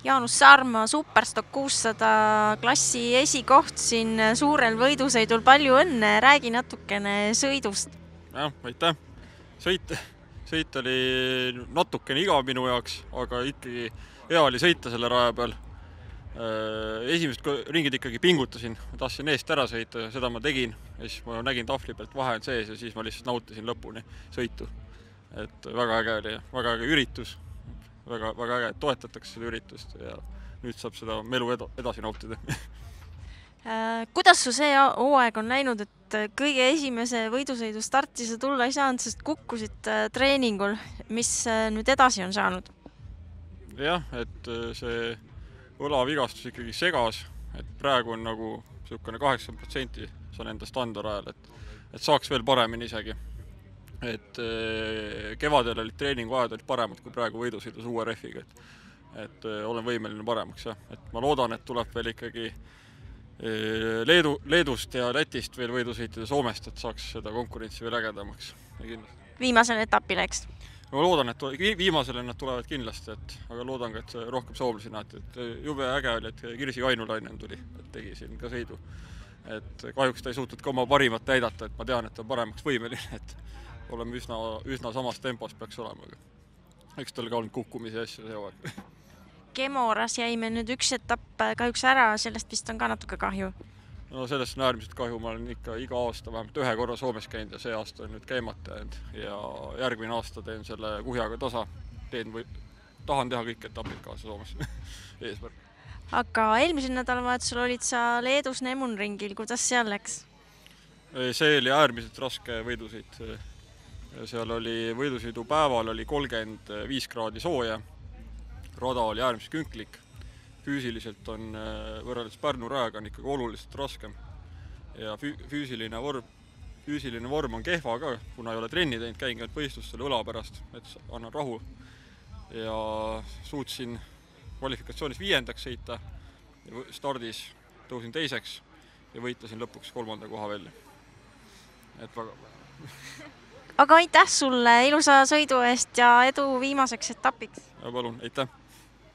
Jaanus Saarma Superstock 600 klassi esikoht siin suurel võidusõidul, palju õnne, räägi natukene sõidust. Jah, aitäh. Sõit oli natukene igav minu jaoks, aga ikkagi hea oli sõita selle raja peal. Esimesed ringid ikkagi pingutasin, tahtsin eest ära sõita ja seda ma tegin. Ja siis ma nägin tahvli pealt vahe on sees ja siis ma lihtsalt nautisin lõpuni sõitu. Et väga äge oli, väga äge üritus, väga äge, et toetatakse seda üritust ja nüüd saab seda melu edasi nautida. Kuidas su see hooaeg on läinud, et kõige esimese võidusõidu starti sa tulla ei saanud, sest kukkusid treeningul, mis nüüd edasi on saanud? Jah, et see õlavigastus ikkagi segas, et praegu on nagu niisugune 80% saan endast anda rajal, et saaks veel paremini isegi. Et kevadel olid treeninguajad olid paremad kui praegu võidusõidus uue rehviga, et olen võimeline paremaks. Ja. Et ma loodan, et tuleb veel ikkagi Leedust ja Lätist veel võidusõitida Soomest, et saaks seda konkurentsi veel ägedamaks. Viimasele etapile, eks? Ma loodan, et viimasele nad tulevad kindlasti, aga loodan ka, et rohkem soomlasi näete. Et jube äge oli, et Kirsi Ainulainen tuli, et tegi siin ka sõidu. Et kahjuks ta ei suutnud ka oma parimat näidata, et ma tean, et ta on paremaks võimeline, et oleme üsna samas tempos peaks olema. Eks tal ka olnud kukkumisi ja asju see hooaeg. Kemoras jäi meil nüüd üks etapp kahjuks ära, sellest vist on ka natuke kahju. No sellest on äärmiselt kahju, ma olen ikka iga aasta vähemalt ühe korra Soomes käinud ja see aasta on nüüd käimata jäänud ja järgmine aasta teen selle kuhjaga tasa, tahan teha kõik etapid kaasa Soomes eesmärk. Aga eelmisel nädalavahetusel olid sa Leedus Nemunringil, kuidas seal läks? See oli äärmiselt raske võidusõit. Seal oli võidusõidu päeval oli 35 kraadi sooja, rada oli äärmiselt künklik, füüsiliselt on võrreldes Pärnu rajaga on ikkagi oluliselt raskem ja füüsiline vorm on kehva ka, kuna ei ole trenni teinud, käin käinud võistlustel õla pärast, et annan rahu ja suutsin kvalifikatsioonis 5. sõita, stardis tõusin 2. ja võitlesin lõpuks 3. koha välja. Et väga... Aga aitäh sulle ilusa sõidu eest ja edu viimaseks etapiks! Ja palun, aitäh!